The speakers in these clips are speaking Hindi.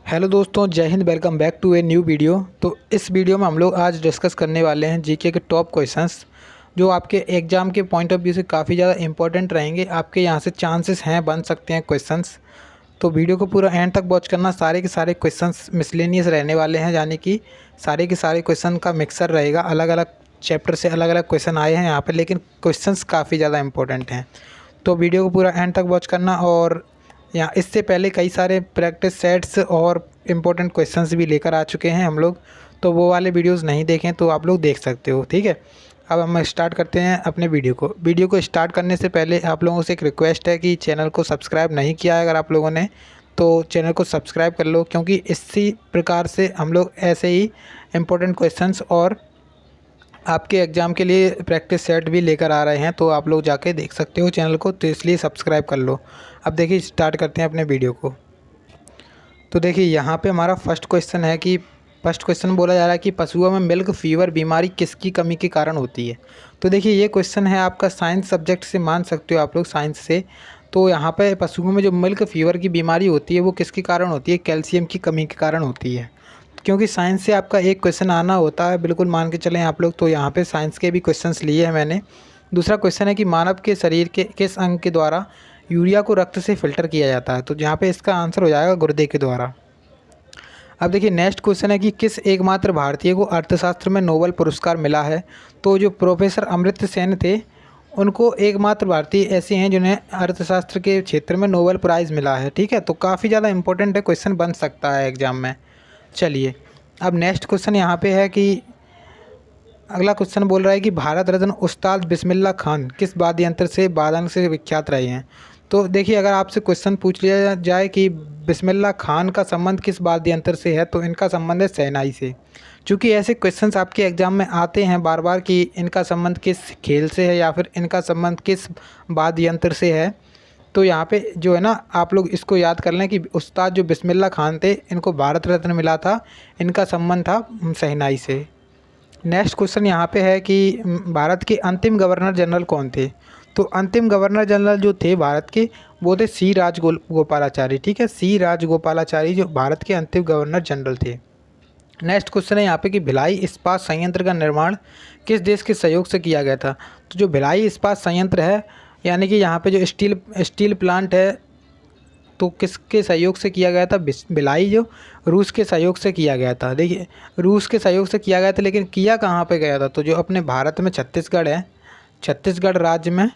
हेलो दोस्तों, जय हिंद। Welcome back to a new video. तो इस वीडियो में हम लोग आज डिस्कस करने वाले हैं जीके के टॉप क्वेश्चंस जो आपके एग्ज़ाम के पॉइंट ऑफ व्यू से काफ़ी ज़्यादा इंपॉर्टेंट रहेंगे। आपके यहाँ से चांसेस हैं बन सकते हैं क्वेश्चंस। तो वीडियो को पूरा एंड तक वॉच करना। सारे के सारे क्वेश्चंस मिसलेनियस रहने वाले हैं, यानी कि सारे के सारे क्वेश्चन का मिक्सर रहेगा। अलग अलग चैप्टर से अलग अलग क्वेश्चन आए हैं यहाँ पर, लेकिन क्वेश्चंस काफ़ी ज़्यादा इंपॉर्टेंट हैं। तो वीडियो को पूरा एंड तक वॉच करना। और यहाँ इससे पहले कई सारे प्रैक्टिस सेट्स और इम्पोर्टेंट क्वेश्चंस भी लेकर आ चुके हैं हम लोग, तो वो वाले वीडियोस नहीं देखें तो आप लोग देख सकते हो। ठीक है, अब हम स्टार्ट करते हैं अपने वीडियो को स्टार्ट करने से पहले आप लोगों से एक रिक्वेस्ट है कि चैनल को सब्सक्राइब नहीं किया है अगर आप लोगों ने, तो चैनल को सब्सक्राइब कर लो, क्योंकि इसी प्रकार से हम लोग ऐसे ही इम्पोर्टेंट क्वेश्चंस और आपके एग्ज़ाम के लिए प्रैक्टिस सेट भी लेकर आ रहे हैं। तो आप लोग जाके देख सकते हो चैनल को, तो इसलिए सब्सक्राइब कर लो। अब देखिए स्टार्ट करते हैं अपने वीडियो को। तो देखिए यहाँ पे हमारा फर्स्ट क्वेश्चन बोला जा रहा है कि पशुओं में मिल्क फीवर बीमारी किसकी कमी के कारण होती है। तो देखिए ये क्वेश्चन है आपका साइंस सब्जेक्ट से, मान सकते हो आप लोग साइंस से। तो यहाँ पे पशुओं में जो मिल्क फीवर की बीमारी होती है वो किसके कारण होती है? कैल्शियम की कमी के कारण होती है। क्योंकि साइंस से आपका एक क्वेश्चन आना होता है, बिल्कुल मान के चलें आप लोग। तो यहाँ पे साइंस के भी क्वेश्चंस लिए हैं मैंने। दूसरा क्वेश्चन है कि मानव के शरीर के किस अंग के द्वारा यूरिया को रक्त से फिल्टर किया जाता है। तो यहाँ पे इसका आंसर हो जाएगा गुर्दे के द्वारा। अब देखिए नेक्स्ट क्वेश्चन है कि किस एकमात्र भारतीय को अर्थशास्त्र में नोबेल पुरस्कार मिला है। तो जो प्रोफेसर अमर्त्य सेन थे, उनको एकमात्र भारतीय ऐसे हैं जिन्हें अर्थशास्त्र के क्षेत्र में नोबेल प्राइज़ मिला है। ठीक है, तो काफ़ी ज़्यादा इंपॉर्टेंट है, क्वेश्चन बन सकता है एग्ज़ाम में। चलिए अब नेक्स्ट क्वेश्चन यहाँ पे है कि अगला क्वेश्चन बोल रहा है कि भारत रत्न उस्ताद बिस्मिल्लाह खान किस वाद्य यंत्र से वादन से विख्यात रहे हैं। तो देखिए अगर आपसे क्वेश्चन पूछ लिया जाए कि बिस्मिल्लाह खान का संबंध किस वाद्य यंत्र से है, तो इनका संबंध है शहनाई से। चूँकि ऐसे क्वेश्चंस आपके एग्ज़ाम में आते हैं बार बार कि इनका संबंध किस खेल से है या फिर इनका संबंध किस वाद्य यंत्र से है। तो यहाँ पे जो है ना, आप लोग इसको याद कर लें कि उस्ताद जो बिस्मिल्लाह खान थे, इनको भारत रत्न मिला था, इनका संबंध था शहनाई से। नेक्स्ट क्वेश्चन यहाँ पे है कि भारत के अंतिम गवर्नर जनरल कौन थे। तो अंतिम गवर्नर जनरल जो थे भारत के, वो थे सी राजगोपालाचारी। ठीक है, सी राजगोपालाचारी जो भारत के अंतिम गवर्नर जनरल थे। नेक्स्ट क्वेश्चन है यहाँ पे कि भिलाई इस्पात संयंत्र का निर्माण किस देश के सहयोग से किया गया था। तो जो भिलाई इस्पात संयंत्र है, यानी कि यहाँ पे जो स्टील प्लांट है, तो किसके सहयोग से किया गया था? भिलाई जो रूस के सहयोग से किया गया था। देखिए रूस के सहयोग से किया गया था, लेकिन किया कहाँ पे गया था? तो जो अपने भारत में छत्तीसगढ़ है, छत्तीसगढ़ राज्य में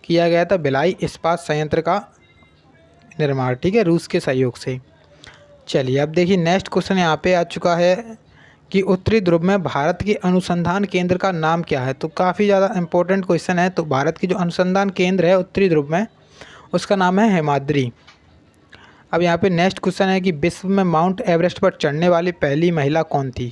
किया गया था भिलाई इस्पात संयंत्र का निर्माण। ठीक है, रूस के सहयोग से। चलिए अब देखिए नेक्स्ट क्वेश्चन यहाँ पे आ चुका है कि उत्तरी ध्रुव में भारत के अनुसंधान केंद्र का नाम क्या है। तो काफ़ी ज़्यादा इंपॉर्टेंट क्वेश्चन है। तो भारत की जो अनुसंधान केंद्र है उत्तरी ध्रुव में, उसका नाम है हेमाद्री। अब यहाँ पे नेक्स्ट क्वेश्चन है कि विश्व में माउंट एवरेस्ट पर चढ़ने वाली पहली महिला कौन थी।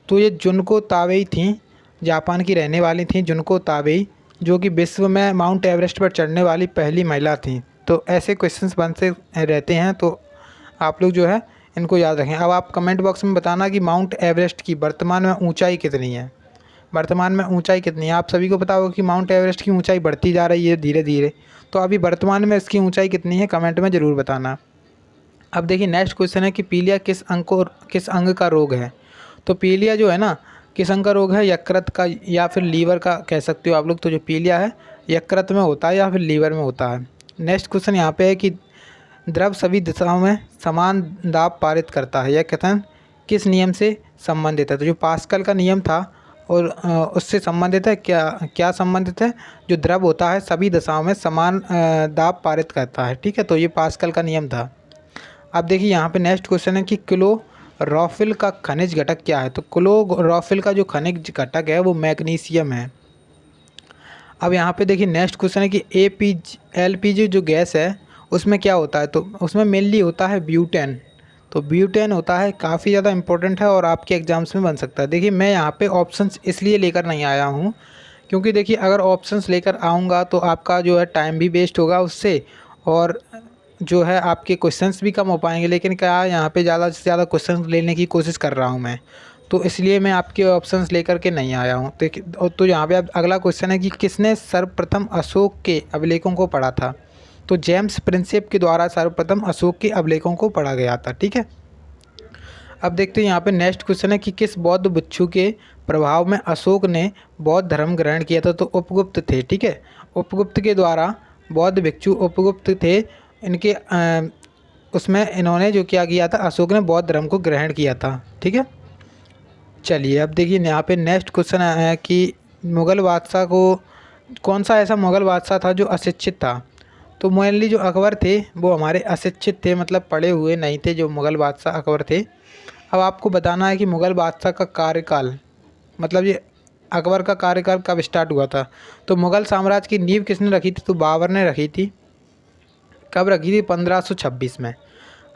तो ये जुनको ताबेई थी, जापान की रहने वाली थी जुनको ताबेई, जो कि विश्व में माउंट एवरेस्ट पर चढ़ने वाली पहली महिला थी। तो ऐसे क्वेश्चंस बनते रहते हैं, तो आप लोग जो है इनको याद रखें। अब आप कमेंट बॉक्स में बताना कि माउंट एवरेस्ट की वर्तमान में ऊंचाई कितनी है। वर्तमान में ऊंचाई कितनी है? आप सभी को पता होगा कि माउंट एवरेस्ट की ऊंचाई बढ़ती जा रही है धीरे धीरे। तो अभी वर्तमान में इसकी ऊंचाई कितनी है, कमेंट में ज़रूर बताना। अब देखिए नेक्स्ट क्वेश्चन है कि पीलिया किस अंग का रोग है। तो पीलिया जो है ना, किस अंग का रोग है? यकृत का या फिर लीवर का कह सकते हो आप लोग। तो जो पीलिया है यकृत में होता है या फिर लीवर में होता है। नेक्स्ट क्वेश्चन यहाँ पे है कि द्रव सभी दिशाओं में समान दाब पारित करता है। यह कथन किस नियम से संबंधित है? तो जो पास्कल का नियम था और उससे संबंधित है। क्या संबंधित है? जो द्रव होता है सभी दिशाओं में समान दाब पारित करता है। ठीक है, तो ये पास्कल का नियम था। अब देखिए यहाँ पे नेक्स्ट क्वेश्चन है कि क्लोरोफिल का खनिज घटक क्या है। तो क्लोरोफिल का जो खनिज घटक है वो मैग्नीशियम है। अब यहाँ पे देखिए नेक्स्ट क्वेश्चन है कि एलपीजी जो गैस है उसमें क्या होता है। तो उसमें मेनली होता है ब्यूटेन। तो ब्यूटेन होता है, काफ़ी ज़्यादा इंपॉर्टेंट है और आपके एग्जाम्स में बन सकता है। देखिए मैं यहाँ पे ऑप्शंस इसलिए लेकर नहीं आया हूँ, क्योंकि देखिए अगर ऑप्शंस लेकर आऊँगा तो आपका जो है टाइम भी वेस्ट होगा उससे, और जो है आपके क्वेश्चंस भी कम हो पाएंगे। लेकिन क्या यहाँ पे ज़्यादा से ज़्यादा क्वेश्चंस लेने की कोशिश कर रहा हूँ मैं, तो इसलिए मैं आपके ऑप्शंस लेकर के नहीं आया हूँ। तो यहाँ पे अब अगला क्वेश्चन है कि किसने सर्वप्रथम अशोक के अभिलेखों को पढ़ा था। तो जेम्स प्रिंसेप के द्वारा सर्वप्रथम अशोक के अभिलेखों को पढ़ा गया था। ठीक है, अब देखते हैं यहाँ पे नेक्स्ट क्वेश्चन है कि किस बौद्ध भिक्षु के प्रभाव में अशोक ने बौद्ध धर्म ग्रहण किया था। तो उपगुप्त थे, ठीक है। उपगुप्त के द्वारा बौद्ध भिक्षु उपगुप्त थे, इनके उसमें इन्होंने जो क्या किया था, अशोक ने बौद्ध धर्म को ग्रहण किया था, ठीक है। चलिए अब देखिए यहाँ पे नेक्स्ट क्वेश्चन है कि मुग़ल बादशाह को कौन सा ऐसा मुग़ल बादशाह था जो अशिक्षित था। तो मेनली जो अकबर थे वो हमारे अशिक्षित थे, मतलब पढ़े हुए नहीं थे जो मुग़ल बादशाह अकबर थे। अब आपको बताना है कि मुग़ल बादशाह का कार्यकाल, मतलब ये अकबर का कार्यकाल कब स्टार्ट हुआ था। तो मुग़ल साम्राज्य की नींव किसने रखी थी। तो बाबर ने रखी थी। कब रखी थी, 1526 में।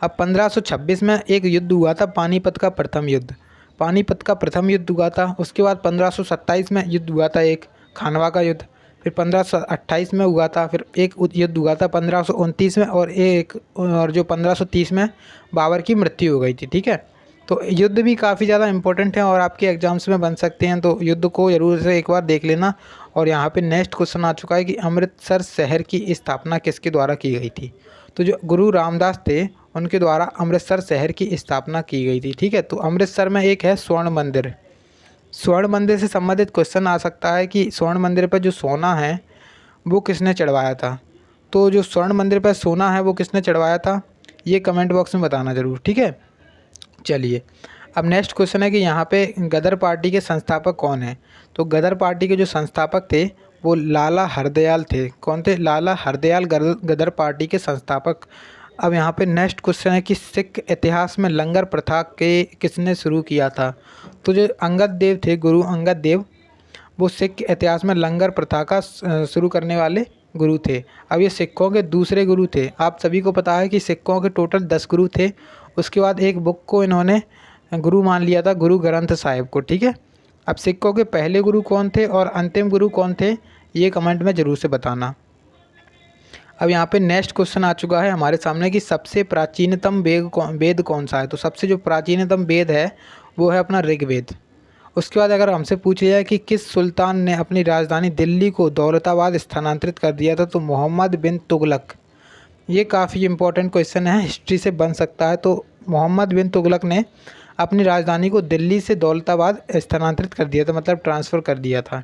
अब 1526 में एक युद्ध हुआ था, पानीपत का प्रथम युद्ध। पानीपत का प्रथम युद्ध हुआ था। उसके बाद 1527 में युद्ध हुआ था एक, खानवा का युद्ध। फिर 1528 में हुआ था, फिर एक युद्ध हुआ था 1529 में, और जो 1530 में बाबर की मृत्यु हो गई थी, ठीक है। तो युद्ध भी काफ़ी ज़्यादा इंपॉर्टेंट है और आपके एग्जाम्स में बन सकते हैं, तो युद्ध को ज़रूर से एक बार देख लेना। और यहाँ पे नेक्स्ट क्वेश्चन आ चुका है कि अमृतसर शहर की स्थापना किसके द्वारा की गई थी। तो जो गुरु रामदास थे उनके द्वारा अमृतसर शहर की स्थापना की गई थी, ठीक है। तो अमृतसर में एक है स्वर्ण मंदिर। स्वर्ण मंदिर से संबंधित क्वेश्चन आ सकता है कि स्वर्ण मंदिर पर जो सोना है वो किसने चढ़वाया था। तो जो स्वर्ण मंदिर पर सोना है वो किसने चढ़वाया था, ये कमेंट बॉक्स में बताना ज़रूर, ठीक है। चलिए अब नेक्स्ट क्वेश्चन है कि यहाँ पे गदर पार्टी के संस्थापक कौन हैं। तो गदर पार्टी के जो संस्थापक थे वो लाला हरदयाल थे। कौन थे, लाला हरदयाल गदर पार्टी के संस्थापक। अब यहाँ पे नेक्स्ट क्वेश्चन है कि सिख इतिहास में लंगर प्रथा के किसने शुरू किया था। तो जो अंगद देव थे, गुरु अंगद देव, वो सिख इतिहास में लंगर प्रथा का शुरू करने वाले गुरु थे। अब ये सिखों के दूसरे गुरु थे। आप सभी को पता है कि सिखों के टोटल 10 गुरु थे। उसके बाद एक बुक को इन्होंने गुरु मान लिया था, गुरु ग्रंथ साहिब को, ठीक है। अब सिखों के पहले गुरु कौन थे और अंतिम गुरु कौन थे, ये कमेंट में ज़रूर से बताना। अब यहाँ पे नेक्स्ट क्वेश्चन आ चुका है हमारे सामने कि सबसे प्राचीनतम वेद कौन सा है। तो सबसे जो प्राचीनतम वेद है वो है अपना ऋग्वेद। उसके बाद अगर हमसे पूछा जाए कि किस सुल्तान ने अपनी राजधानी दिल्ली को दौलताबाद स्थानांतरित कर दिया था। तो मोहम्मद बिन तुगलक। ये काफ़ी इंपॉर्टेंट क्वेश्चन है, हिस्ट्री से बन सकता है। तो मोहम्मद बिन तुगलक ने अपनी राजधानी को दिल्ली से दौलताबाद स्थानांतरित कर दिया था, मतलब ट्रांसफ़र कर दिया था।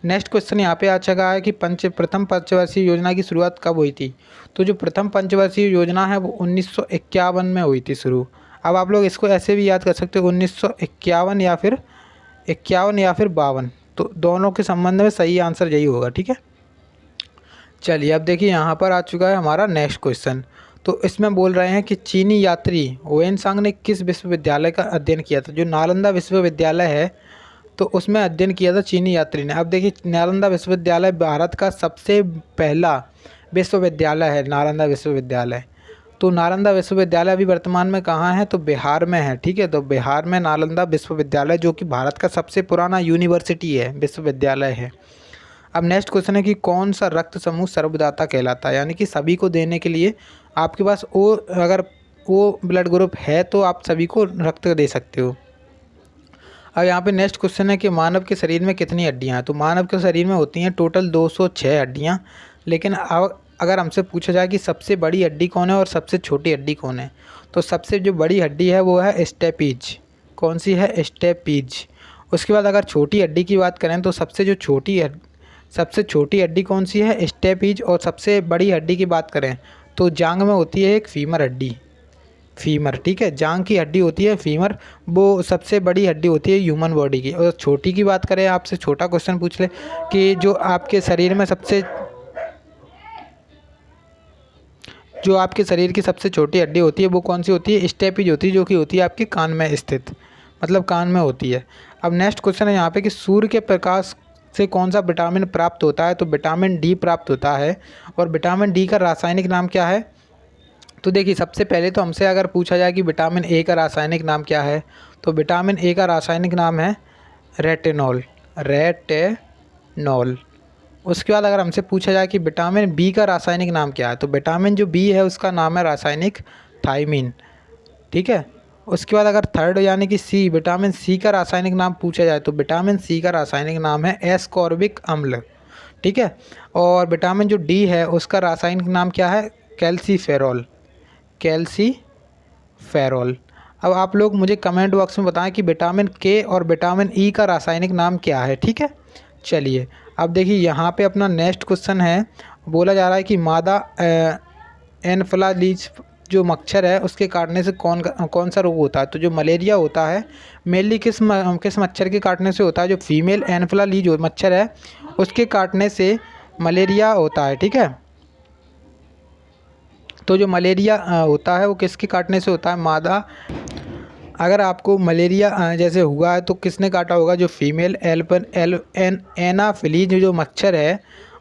नेक्स्ट क्वेश्चन यहाँ पे आ चुका है कि प्रथम पंचवर्षीय योजना की शुरुआत कब हुई थी। तो जो प्रथम पंचवर्षीय योजना है वो 1951 में हुई थी शुरू। अब आप लोग इसको ऐसे भी याद कर सकते हो, 1951 या फिर 51 या फिर 52। तो दोनों के संबंध में सही आंसर यही होगा, ठीक है। चलिए अब देखिए यहाँ पर आ चुका है हमारा नेक्स्ट क्वेश्चन। तो इसमें बोल रहे हैं कि चीनी यात्री हुएनसांग ने किस विश्वविद्यालय का अध्ययन किया था। जो नालंदा विश्वविद्यालय है तो उसमें अध्ययन किया था चीनी यात्री ने। अब देखिए नालंदा विश्वविद्यालय भारत का सबसे पहला विश्वविद्यालय है, नालंदा विश्वविद्यालय। तो नालंदा विश्वविद्यालय अभी वर्तमान में कहाँ है, तो बिहार में है, ठीक है। तो बिहार में नालंदा विश्वविद्यालय जो कि भारत का सबसे पुराना यूनिवर्सिटी है, विश्वविद्यालय है। अब नेक्स्ट क्वेश्चन है कि कौन सा रक्त समूह सर्वदाता कहलाता है। यानी कि सभी को देने के लिए आपके पास अगर वो ब्लड ग्रुप है तो आप सभी को रक्त दे सकते हो। अब यहाँ पे नेक्स्ट क्वेश्चन है कि मानव के शरीर में कितनी हड्डियाँ हैं। तो मानव के शरीर में होती हैं टोटल 206 हड्डियाँ। लेकिन अगर हमसे पूछा जाए कि सबसे बड़ी हड्डी कौन है और सबसे छोटी हड्डी कौन है, तो सबसे जो बड़ी हड्डी है वो है स्टेपीज। कौन सी है, स्टेपीज। उसके बाद अगर छोटी हड्डी की बात करें तो सबसे छोटी हड्डी कौन सी है, स्टेपीज। और सबसे बड़ी हड्डी की बात करें तो जांघ में होती है एक फीमर हड्डी, फीमर, ठीक है। जांघ की हड्डी होती है फीमर, वो सबसे बड़ी हड्डी होती है ह्यूमन बॉडी की। और छोटी की बात करें, आपसे छोटा क्वेश्चन पूछ ले कि जो आपके शरीर की सबसे छोटी हड्डी होती है वो कौन सी होती है, स्टेपीज होती है, जो कि होती है आपके कान में स्थित, मतलब कान में होती है। अब नेक्स्ट क्वेश्चन है यहाँ पे कि सूर्य के प्रकाश से कौन सा विटामिन प्राप्त होता है। तो विटामिन डी प्राप्त होता है। और विटामिन डी का रासायनिक नाम क्या है। तो देखिए सबसे पहले तो हमसे अगर पूछा जाए कि विटामिन ए का रासायनिक नाम क्या है, तो विटामिन ए का रासायनिक नाम है रेटिनॉल। उसके बाद अगर हमसे पूछा जाए कि विटामिन बी का रासायनिक नाम क्या है, तो विटामिन जो बी है उसका नाम है रासायनिक थायमीन, ठीक है। उसके बाद अगर थर्ड यानी कि सी, विटामिन सी का रासायनिक नाम पूछा जाए तो विटामिन सी का रासायनिक नाम है एस्कॉर्बिक अम्ल, ठीक है। और विटामिन जो डी है उसका रासायनिक नाम क्या है, कैल्सीफेरॉल। अब आप लोग मुझे कमेंट बॉक्स में बताएं कि विटामिन के और विटामिन ई का रासायनिक नाम क्या है। ठीक है, चलिए अब देखिए यहाँ पे अपना नेक्स्ट क्वेश्चन है। बोला जा रहा है कि मादा एनफ्लालीज जो मच्छर है उसके काटने से कौन सा रोग होता है। तो जो मलेरिया होता है मेनली किस मच्छर के काटने से होता है। जो फीमेल एनफ्लालीज जो मच्छर है उसके काटने से मलेरिया होता है। ठीक है, तो जो मलेरिया होता है वो किसके काटने से होता है, मादा। अगर आपको मलेरिया जैसे हुआ है तो किसने काटा होगा, जो फीमेल एनाफिलीज जो मच्छर है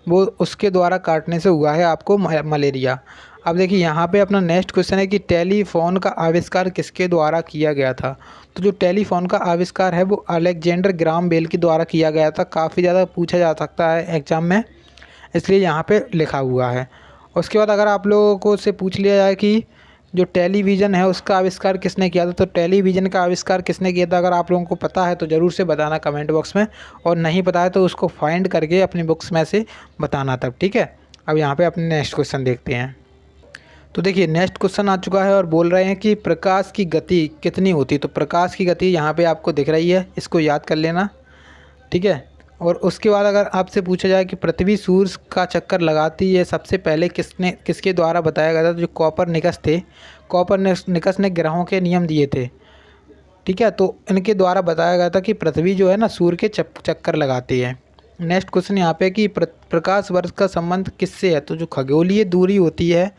वो उसके द्वारा काटने से हुआ है आपको मलेरिया। अब देखिए यहाँ पे अपना नेक्स्ट क्वेश्चन है कि टेलीफोन का आविष्कार किसके द्वारा किया गया था। तो जो टेलीफोन का आविष्कार है वो अलेक्जेंडर ग्राम बेल के द्वारा किया गया था। काफ़ी ज़्यादा पूछा जा सकता है एग्ज़ाम में, इसलिए यहाँ पे लिखा हुआ है। उसके बाद अगर आप लोगों को से पूछ लिया जाए कि जो टेलीविज़न है उसका आविष्कार किसने किया था, तो टेलीविज़न का आविष्कार किसने किया था, अगर आप लोगों को पता है तो ज़रूर से बताना कमेंट बॉक्स में, और नहीं पता है तो उसको फाइंड करके अपनी बुक्स में से बताना तब। ठीक है, अब यहाँ पे अपने नेक्स्ट क्वेश्चन देखते हैं। तो देखिए नेक्स्ट क्वेश्चन आ चुका है और बोल रहे हैं कि प्रकाश की गति कितनी होती है। तो प्रकाश की गति यहाँ पे आपको दिख रही है, इसको याद कर लेना। ठीक है, और उसके बाद अगर आपसे पूछा जाए कि पृथ्वी सूर्य का चक्कर लगाती है सबसे पहले किसके द्वारा बताया गया था। तो जो कॉपरनिकस थे, कॉपरनिकस ने ग्रहों के नियम दिए थे। ठीक है, तो इनके द्वारा बताया गया था कि पृथ्वी जो है ना सूर्य के चक्कर लगाती है। नेक्स्ट क्वेश्चन यहाँ पे कि प्रकाश वर्ष का संबंध किससे है। तो जो खगोलीय दूरी होती है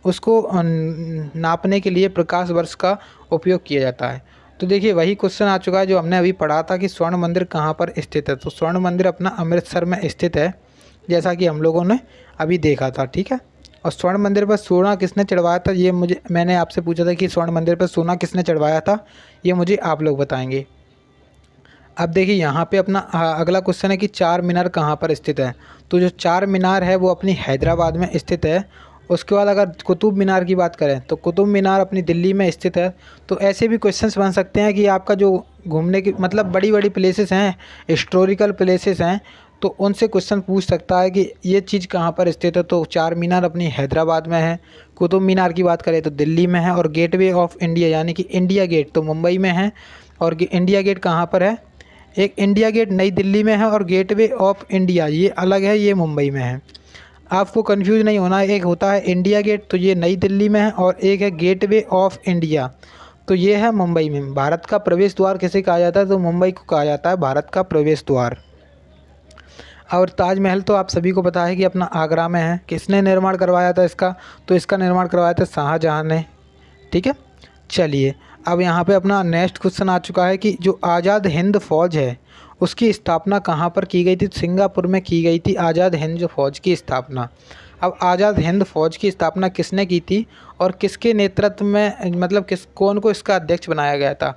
उसको नापने के लिए प्रकाश वर्ष का उपयोग किया जाता है। तो देखिए वही क्वेश्चन आ चुका है जो हमने अभी पढ़ा था कि स्वर्ण मंदिर कहाँ पर स्थित है। तो स्वर्ण मंदिर अपना अमृतसर में स्थित है, जैसा कि हम लोगों ने अभी देखा था। ठीक है, और स्वर्ण मंदिर पर सोना किसने चढ़वाया था, ये मैंने आपसे पूछा था कि स्वर्ण मंदिर पर सोना किसने चढ़वाया था, ये मुझे आप लोग बताएंगे। अब देखिए यहाँ पे अपना अगला क्वेश्चन है कि चार मीनार कहाँ पर स्थित है। तो जो चार मीनार है वो अपनी हैदराबाद में स्थित है। उसके बाद अगर कुतुब मीनार की बात करें तो कुतुब मीनार अपनी दिल्ली में स्थित है। तो ऐसे भी क्वेश्चंस बन सकते हैं कि आपका जो घूमने की मतलब बड़ी बड़ी प्लेसेस हैं, हिस्टोरिकल प्लेसेस हैं, तो उनसे क्वेश्चन पूछ सकता है कि ये चीज़ कहाँ पर स्थित है। तो चार मीनार अपनी हैदराबाद में है, कुतुब मीनार की बात करें तो दिल्ली में है, और गेटवे ऑफ इंडिया यानी कि इंडिया गेट तो मुंबई में है। और इंडिया गेट कहाँ पर है, एक इंडिया गेट नई दिल्ली में है और गेटवे ऑफ इंडिया ये अलग है, ये मुंबई में है। आपको कंफ्यूज नहीं होना है, एक होता है इंडिया गेट तो ये नई दिल्ली में है, और एक है गेटवे ऑफ इंडिया तो ये है मुंबई में। भारत का प्रवेश द्वार किसे कहा जाता है, तो मुंबई को कहा जाता है भारत का प्रवेश द्वार। और ताजमहल तो आप सभी को पता है कि अपना आगरा में है। किसने निर्माण करवाया था इसका, तो इसका निर्माण करवाया था शाहजहाँ ने। ठीक है, चलिए अब यहाँ पे अपना नेक्स्ट क्वेश्चन आ चुका है कि जो आज़ाद हिंद फ़ौज है उसकी स्थापना कहाँ पर की गई थी। सिंगापुर में की गई थी आज़ाद हिंद फ़ौज की स्थापना। अब आज़ाद हिंद फ़ौज की स्थापना किसने की थी और किसके नेतृत्व में, मतलब कौन को इसका अध्यक्ष बनाया गया था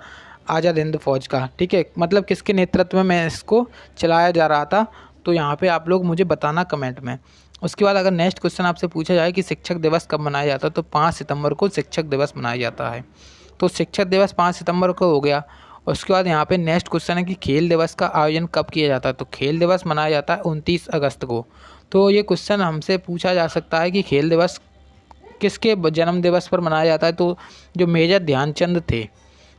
आज़ाद हिंद फ़ौज का। ठीक है, मतलब किसके नेतृत्व में इसको चलाया जा रहा था। तो यहाँ पे आप लोग मुझे बताना कमेंट में। उसके बाद अगर नेक्स्ट क्वेश्चन आपसे पूछा जाए कि शिक्षक दिवस कब मनाया जाता है, तो 5 सितंबर को शिक्षक दिवस मनाया जाता है। तो शिक्षक दिवस 5 सितंबर को हो गया। उसके बाद यहाँ पे नेक्स्ट क्वेश्चन है कि खेल दिवस का आयोजन कब किया जाता है। तो खेल दिवस मनाया जाता है 29 अगस्त को। तो ये क्वेश्चन हमसे पूछा जा सकता है कि खेल दिवस किसके जन्म दिवस पर मनाया जाता है। तो जो मेजर ध्यानचंद थे,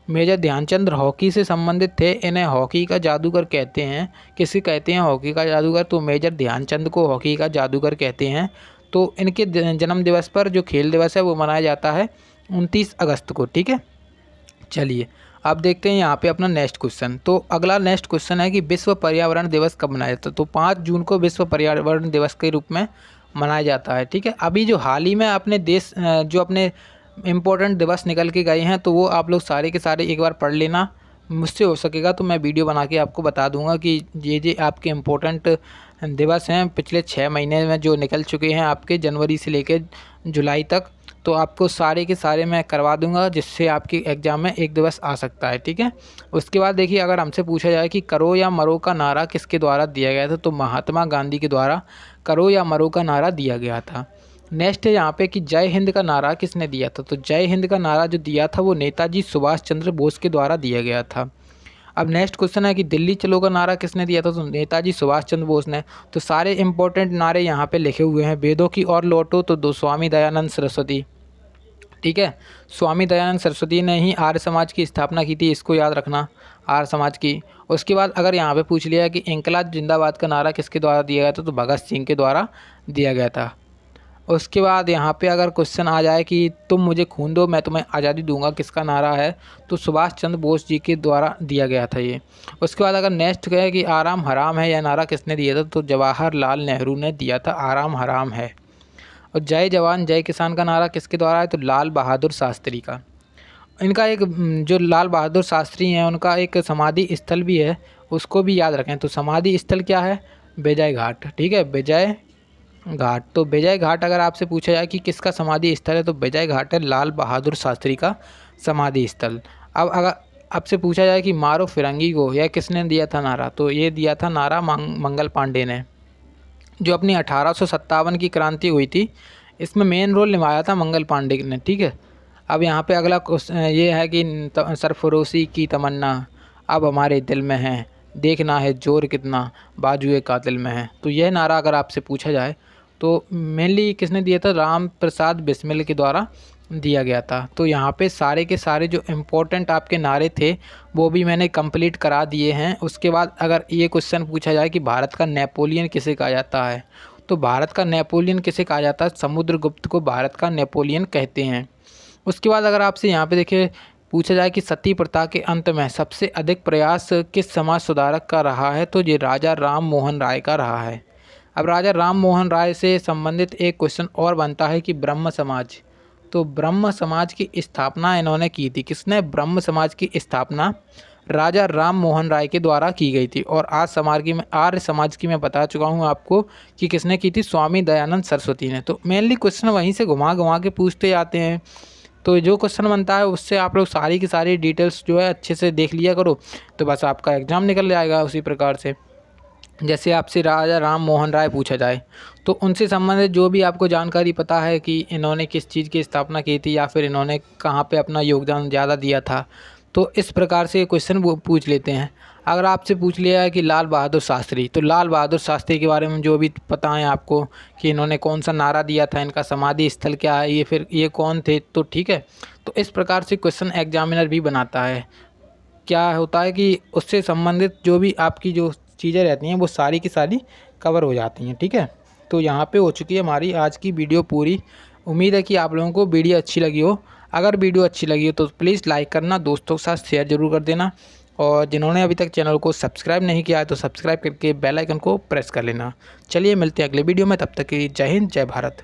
मेजर ध्यानचंद हॉकी से संबंधित थे, इन्हें हॉकी का जादूगर कहते हैं। किसे कहते हैं, हॉकी का जादूगर। तो मेजर ध्यानचंद को हॉकी का जादूगर कहते हैं। तो इनके जन्म दिवस पर जो खेल दिवस है वो मनाया जाता है 29 अगस्त को। ठीक है, चलिए आप देखते हैं यहाँ पे अपना नेक्स्ट क्वेश्चन। तो अगला नेक्स्ट क्वेश्चन है कि विश्व पर्यावरण दिवस कब मनाया जाता है। तो 5 जून को विश्व पर्यावरण दिवस के रूप में मनाया जाता है। ठीक है, अभी जो हाल ही में अपने देश जो अपने इम्पोर्टेंट दिवस निकल के गए हैं तो वो आप लोग सारे के सारे एक बार पढ़ लेना। मुझसे हो सकेगा तो मैं वीडियो बना के आपको बता दूंगा कि ये आपके इम्पोर्टेंट दिवस हैं पिछले 6 महीने में जो निकल चुके हैं आपके जनवरी से लेकर जुलाई तक। तो आपको सारे के सारे मैं करवा दूंगा जिससे आपके एग्ज़ाम में एक दिवस आ सकता है। ठीक है, उसके बाद देखिए अगर हमसे पूछा जाए कि करो या मरो का नारा किसके द्वारा दिया गया था, तो महात्मा गांधी के द्वारा करो या मरो का नारा दिया गया था। नेक्स्ट है यहाँ पे कि जय हिंद का नारा किसने दिया था। तो जय हिंद का नारा जो दिया था वो नेताजी सुभाष चंद्र बोस के द्वारा दिया गया था। अब नेक्स्ट क्वेश्चन है कि दिल्ली चलो का नारा किसने दिया था। तो नेताजी सुभाष चंद्र बोस ने। तो सारे इंपॉर्टेंट नारे यहाँ पे लिखे हुए हैं। वेदों की ओर लौटो तो स्वामी दयानंद सरस्वती। ठीक है। स्वामी दयानंद सरस्वती ने ही आर्य समाज की स्थापना की थी, इसको याद रखना, आर्य समाज की। उसके बाद अगर यहाँ पे पूछ लिया कि इंकलाब जिंदाबाद का नारा किसके द्वारा दिया गया था, तो भगत सिंह के द्वारा दिया गया था। उसके बाद यहाँ पे अगर क्वेश्चन आ जाए कि तुम मुझे खून दो मैं तुम्हें आज़ादी दूंगा, किसका नारा है, तो सुभाष चंद्र बोस जी के द्वारा दिया गया था ये। उसके बाद अगर नेक्स्ट कहे कि आराम हराम है, यह नारा किसने दिया था, तो जवाहरलाल नेहरू ने दिया था, आराम हराम है। और जय जवान जय किसान का नारा किसके द्वारा है, तो लाल बहादुर शास्त्री का। इनका एक जो लाल बहादुर शास्त्री हैं उनका एक समाधि स्थल भी है, उसको भी याद रखें। तो समाधि स्थल क्या है, विजय घाट। ठीक है, विजय घाट। तो विजय घाट अगर आपसे पूछा जाए कि किसका समाधि स्थल है, तो विजय घाट है लाल बहादुर शास्त्री का समाधि स्थल। अब अगर आपसे पूछा जाए कि मारो फिरंगी को, यह किसने दिया था नारा, तो ये दिया था नारा मंगल पांडे ने, जो अपनी 1857 की क्रांति हुई थी, इसमें मेन रोल निभाया था मंगल पांडे ने। ठीक है। अब यहाँ पे अगला ये है कि सरफरोशी की तमन्ना अब हमारे दिल में है, देखना है जोर कितना बाजुए कातिल में है। तो यह नारा अगर आपसे पूछा जाए तो मेनली किसने दिया था, राम प्रसाद बिस्मिल के द्वारा दिया गया था। तो यहाँ पे सारे के सारे जो इम्पोर्टेंट आपके नारे थे वो भी मैंने कंप्लीट करा दिए हैं। उसके बाद अगर ये क्वेश्चन पूछा जाए कि भारत का नेपोलियन किसे कहा जाता है, तो भारत का नेपोलियन किसे कहा जाता है, समुद्रगुप्त को भारत का नेपोलियन कहते हैं। उसके बाद अगर आपसे यहाँ पे देखिए पूछा जाए कि सती प्रथा के अंत में सबसे अधिक प्रयास किस समाज सुधारक का रहा है, तो ये राजा राम मोहन राय का रहा है। अब राजा राम मोहन राय से संबंधित एक क्वेश्चन और बनता है कि ब्रह्म समाज, तो ब्रह्म समाज की स्थापना इन्होंने की थी, किसने, ब्रह्म समाज की स्थापना राजा राम मोहन राय के द्वारा की गई थी। और आर्य समाज की मैं बता चुका हूँ आपको कि किसने की थी, स्वामी दयानंद सरस्वती ने। तो मेनली क्वेश्चन वहीं से घुमा घुमा के पूछते आते हैं, तो जो क्वेश्चन बनता है उससे आप लोग सारी की सारी डिटेल्स जो है अच्छे से देख लिया करो, तो बस आपका एग्ज़ाम निकल जाएगा। उसी प्रकार से जैसे आपसे राजा राम मोहन राय पूछा जाए तो उनसे संबंधित जो भी आपको जानकारी पता है कि इन्होंने किस चीज़ की स्थापना की थी या फिर इन्होंने कहाँ पे अपना योगदान ज़्यादा दिया था, तो इस प्रकार से क्वेश्चन वो पूछ लेते हैं। अगर आपसे पूछ लिया है कि लाल बहादुर शास्त्री, तो लाल बहादुर शास्त्री के बारे में जो भी पता है आपको कि इन्होंने कौन सा नारा दिया था, इनका समाधि स्थल क्या है, ये कौन थे, तो ठीक है। तो इस प्रकार से क्वेश्चन एग्जामिनर भी बनाता है। क्या होता है कि उससे संबंधित जो भी आपकी जो चीज़ें रहती हैं वो सारी की सारी कवर हो जाती हैं। ठीक है। तो यहाँ पे हो चुकी है हमारी आज की वीडियो पूरी। उम्मीद है कि आप लोगों को वीडियो अच्छी लगी हो। अगर वीडियो अच्छी लगी हो तो प्लीज़ लाइक करना, दोस्तों के साथ शेयर ज़रूर कर देना, और जिन्होंने अभी तक चैनल को सब्सक्राइब नहीं किया है तो सब्सक्राइब करके बेल आइकन को प्रेस कर लेना। चलिए मिलते हैं अगले वीडियो में, तब तक के लिए जय हिंद जय भारत।